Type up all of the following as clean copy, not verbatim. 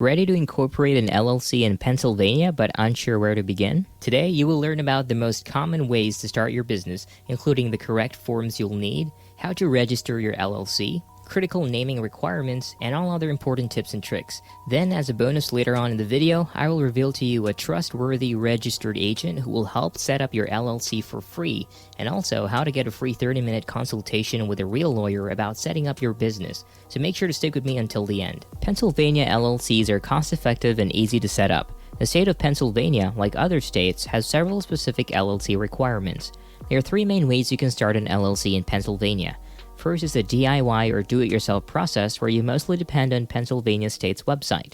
Ready to incorporate an LLC in Pennsylvania but unsure where to begin? Today, you will learn about the most common ways to start your business, including the correct forms you'll need, how to register your LLC, critical naming requirements, and all other important tips and tricks. Then, as a bonus later on in the video, I will reveal to you a trustworthy registered agent who will help set up your LLC for free, and also how to get a free 30-minute consultation with a real lawyer about setting up your business. So make sure to stick with me until the end. Pennsylvania LLCs are cost-effective and easy to set up. The state of Pennsylvania, like other states, has several specific LLC requirements. There are three main ways you can start an LLC in Pennsylvania. First is the DIY or do-it-yourself process, where you mostly depend on Pennsylvania state's website.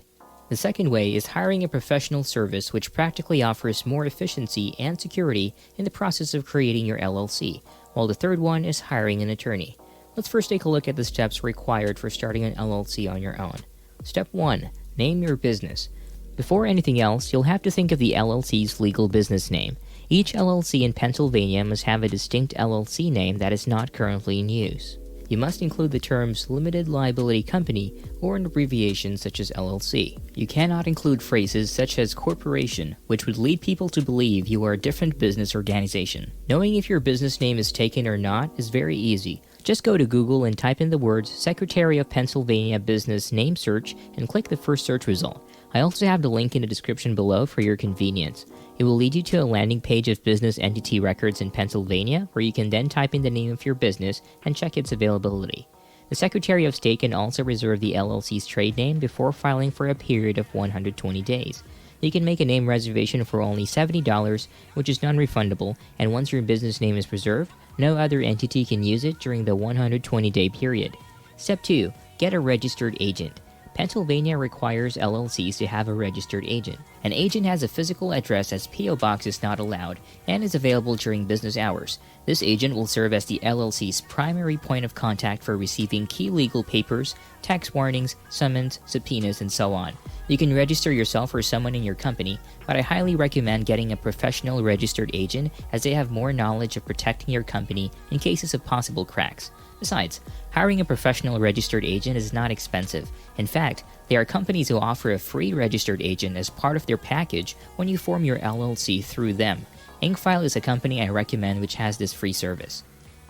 The second way is hiring a professional service, which practically offers more efficiency and security in the process of creating your LLC, while the third one is hiring an attorney. Let's first take a look at the steps required for starting an LLC on your own. Step 1. Name your business. Before anything else, you'll have to think of the LLC's legal business name. Each LLC in Pennsylvania must have a distinct LLC name that is not currently in use. You must include the terms limited liability company or an abbreviation such as LLC. You cannot include phrases such as corporation, which would lead people to believe you are a different business organization. Knowing if your business name is taken or not is very easy. Just go to Google and type in the words Secretary of Pennsylvania Business Name Search and click the first search result. I also have the link in the description below for your convenience. It will lead you to a landing page of business entity records in Pennsylvania, where you can then type in the name of your business and check its availability. The Secretary of State can also reserve the LLC's trade name before filing for a period of 120 days. You can make a name reservation for only $70, which is non-refundable, and once your business name is reserved, no other entity can use it during the 120-day period. Step 2. Get a registered agent. Pennsylvania requires LLCs to have a registered agent. An agent has a physical address, as P.O. Box is not allowed, and is available during business hours. This agent will serve as the LLC's primary point of contact for receiving key legal papers, tax warnings, summons, subpoenas, and so on. You can register yourself or someone in your company, but I highly recommend getting a professional registered agent, as they have more knowledge of protecting your company in cases of possible cracks. Besides, hiring a professional registered agent is not expensive. In fact, there are companies who offer a free registered agent as part of their package when you form your LLC through them. Inkfile is a company I recommend which has this free service.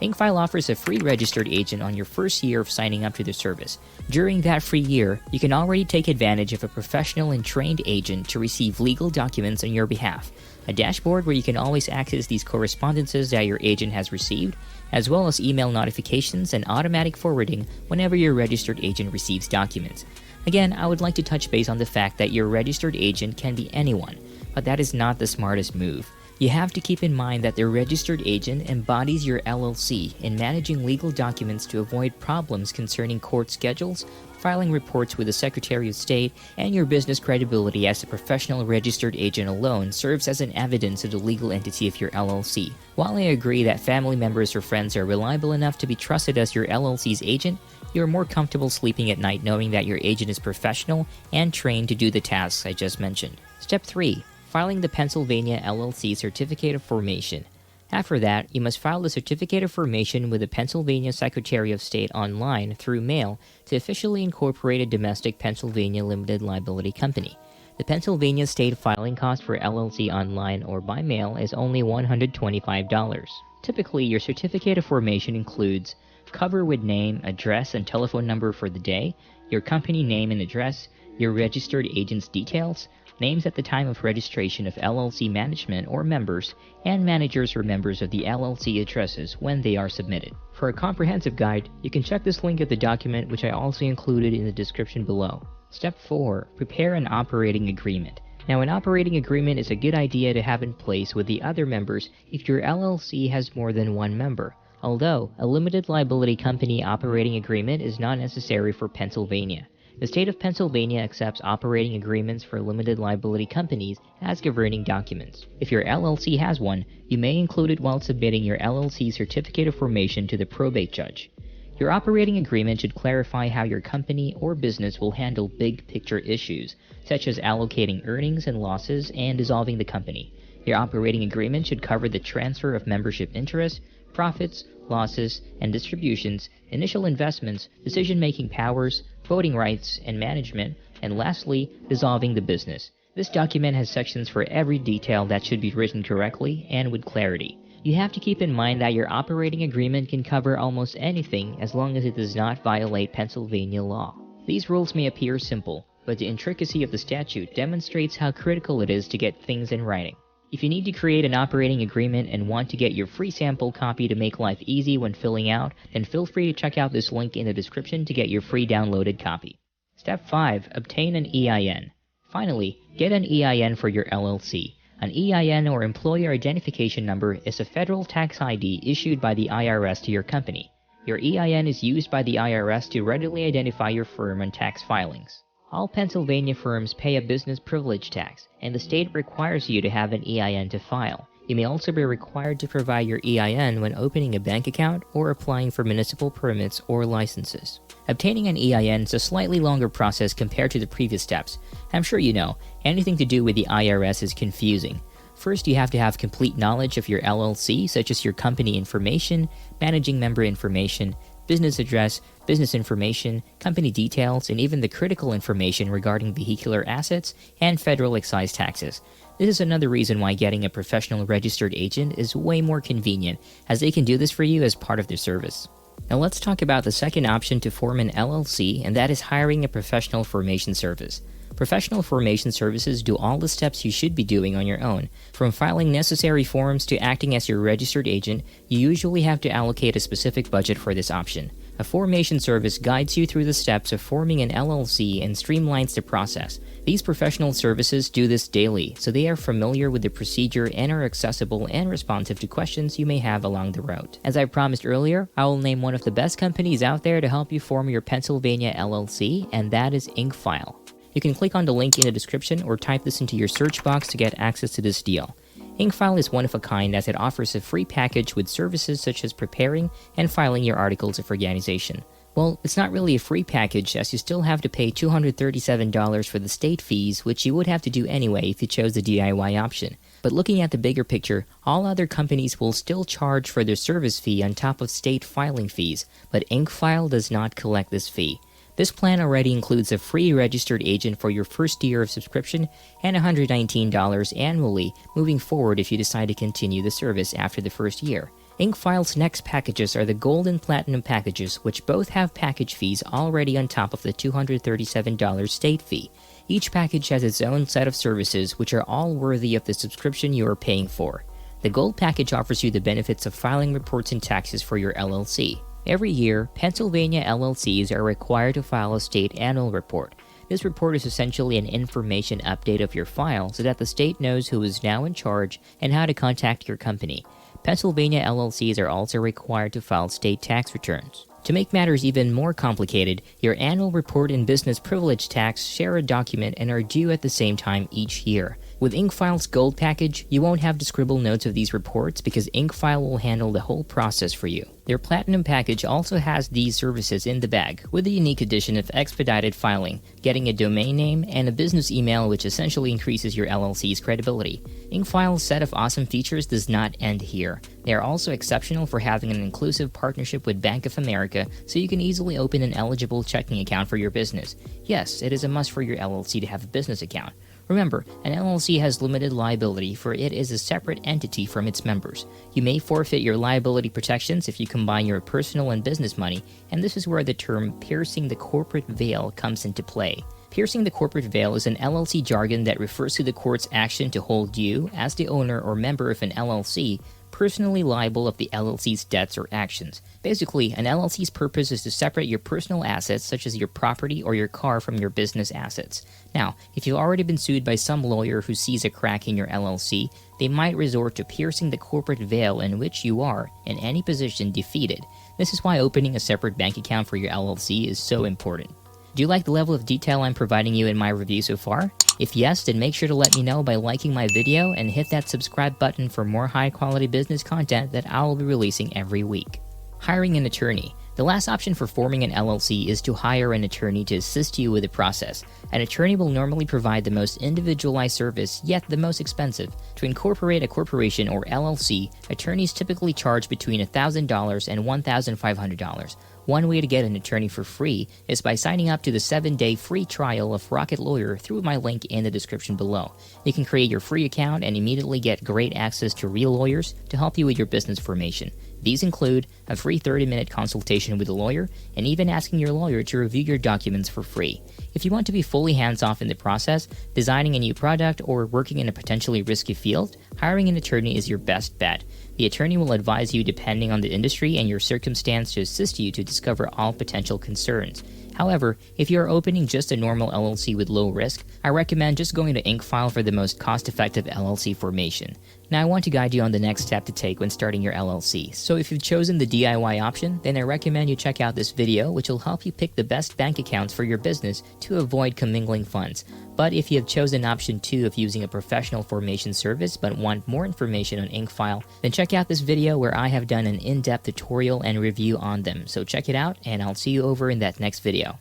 Inkfile offers a free registered agent on your first year of signing up to the service. During that free year, you can already take advantage of a professional and trained agent to receive legal documents on your behalf, a dashboard where you can always access these correspondences that your agent has received, as well as email notifications and automatic forwarding whenever your registered agent receives documents. Again, I would like to touch base on the fact that your registered agent can be anyone, but that is not the smartest move. You have to keep in mind that the registered agent embodies your LLC in managing legal documents to avoid problems concerning court schedules, filing reports with the Secretary of State, and your business credibility as a professional registered agent alone serves as an evidence of the legal entity of your LLC. While I agree that family members or friends are reliable enough to be trusted as your LLC's agent, you're more comfortable sleeping at night knowing that your agent is professional and trained to do the tasks I just mentioned. Step 3. Filing the Pennsylvania LLC Certificate of Formation. After that, you must file the Certificate of Formation with the Pennsylvania Secretary of State online through mail to officially incorporate a domestic Pennsylvania limited liability company. The Pennsylvania state filing cost for LLC online or by mail is only $125. Typically, your Certificate of Formation includes cover with name, address, and telephone number for the day, your company name and address, your registered agent's details, names at the time of registration of LLC management or members, and managers or members of the LLC addresses when they are submitted. For a comprehensive guide, you can check this link at the document, which I also included in the description below. Step 4. Prepare an operating agreement. Now, an operating agreement is a good idea to have in place with the other members if your LLC has more than one member, although a limited liability company operating agreement is not necessary for Pennsylvania. The state of Pennsylvania accepts operating agreements for limited liability companies as governing documents. If your LLC has one, you may include it while submitting your LLC Certificate of Formation to the probate judge. Your operating agreement should clarify how your company or business will handle big picture issues, such as allocating earnings and losses and dissolving the company. Your operating agreement should cover the transfer of membership interest, profits, losses, and distributions, initial investments, decision-making powers, voting rights and management, and lastly, dissolving the business. This document has sections for every detail that should be written correctly and with clarity. You have to keep in mind that your operating agreement can cover almost anything as long as it does not violate Pennsylvania law. These rules may appear simple, but the intricacy of the statute demonstrates how critical it is to get things in writing. If you need to create an operating agreement and want to get your free sample copy to make life easy when filling out, then feel free to check out this link in the description to get your free downloaded copy. Step 5. Obtain an EIN. Finally, get an EIN for your LLC. An EIN or Employer Identification Number is a federal tax ID issued by the IRS to your company. Your EIN is used by the IRS to readily identify your firm on tax filings. All Pennsylvania firms pay a business privilege tax, and the state requires you to have an EIN to file. You may also be required to provide your EIN when opening a bank account or applying for municipal permits or licenses. Obtaining an EIN is a slightly longer process compared to the previous steps. I'm sure you know, anything to do with the IRS is confusing. First, you have to have complete knowledge of your LLC, such as your company information, managing member information, business address, business information, company details, and even the critical information regarding vehicular assets and federal excise taxes. This is another reason why getting a professional registered agent is way more convenient, as they can do this for you as part of their service. Now let's talk about the second option to form an LLC, and that is hiring a professional formation service. Professional formation services do all the steps you should be doing on your own. From filing necessary forms to acting as your registered agent, you usually have to allocate a specific budget for this option. A formation service guides you through the steps of forming an LLC and streamlines the process. These professional services do this daily, so they are familiar with the procedure and are accessible and responsive to questions you may have along the road. As I promised earlier, I will name one of the best companies out there to help you form your Pennsylvania LLC, and that is InkFile. You can click on the link in the description or type this into your search box to get access to this deal. InkFile is one of a kind as it offers a free package with services such as preparing and filing your articles of organization. Well, it's not really a free package as you still have to pay $237 for the state fees, which you would have to do anyway if you chose the DIY option. But looking at the bigger picture, all other companies will still charge for their service fee on top of state filing fees, but InkFile does not collect this fee. This plan already includes a free registered agent for your first year of subscription and $119 annually moving forward if you decide to continue the service after the first year. InkFile's next packages are the Gold and Platinum packages, which both have package fees already on top of the $237 state fee. Each package has its own set of services which are all worthy of the subscription you are paying for. The Gold package offers you the benefits of filing reports and taxes for your LLC. Every year, Pennsylvania LLCs are required to file a state annual report. This report is essentially an information update of your file so that the state knows who is now in charge and how to contact your company. Pennsylvania LLCs are also required to file state tax returns. To make matters even more complicated, your annual report and business privilege tax share a document and are due at the same time each year. With InkFile's Gold package, you won't have to scribble notes of these reports because InkFile will handle the whole process for you. Their Platinum package also has these services in the bag, with the unique addition of expedited filing, getting a domain name, and a business email which essentially increases your LLC's credibility. InkFile's set of awesome features does not end here. They are also exceptional for having an inclusive partnership with Bank of America, so you can easily open an eligible checking account for your business. Yes, it is a must for your LLC to have a business account. Remember, an LLC has limited liability for it is a separate entity from its members. You may forfeit your liability protections if you combine your personal and business money, and this is where the term piercing the corporate veil comes into play. Piercing the corporate veil is an LLC jargon that refers to the court's action to hold you, as the owner or member of an LLC, personally liable of the LLC's debts or actions. Basically, an LLC's purpose is to separate your personal assets such as your property or your car from your business assets. Now, if you've already been sued by some lawyer who sees a crack in your LLC, they might resort to piercing the corporate veil in which you are, in any position, defeated. This is why opening a separate bank account for your LLC is so important. Do you like the level of detail I'm providing you in my review so far? If yes, then make sure to let me know by liking my video and hit that subscribe button for more high-quality business content that I will be releasing every week. Hiring an attorney. The last option for forming an LLC is to hire an attorney to assist you with the process. An attorney will normally provide the most individualized service, yet the most expensive. To incorporate a corporation or LLC, attorneys typically charge between $1,000 and $1,500. One way to get an attorney for free is by signing up to the 7-day free trial of Rocket Lawyer through my link in the description below. You can create your free account and immediately get great access to real lawyers to help you with your business formation. These include a free 30-minute consultation with a lawyer and even asking your lawyer to review your documents for free. If you want to be fully hands-off in the process, designing a new product, or working in a potentially risky field, hiring an attorney is your best bet. The attorney will advise you depending on the industry and your circumstance to assist you to discover all potential concerns. However, if you are opening just a normal LLC with low risk, I recommend just going to InkFile for the most cost-effective LLC formation. Now I want to guide you on the next step to take when starting your LLC. So if you've chosen the DIY option, then I recommend you check out this video, which will help you pick the best bank accounts for your business to avoid commingling funds. But if you have chosen option 2 of using a professional formation service but want more information on InkFile, then check out this video where I have done an in-depth tutorial and review on them. So check it out, and I'll see you over in that next video.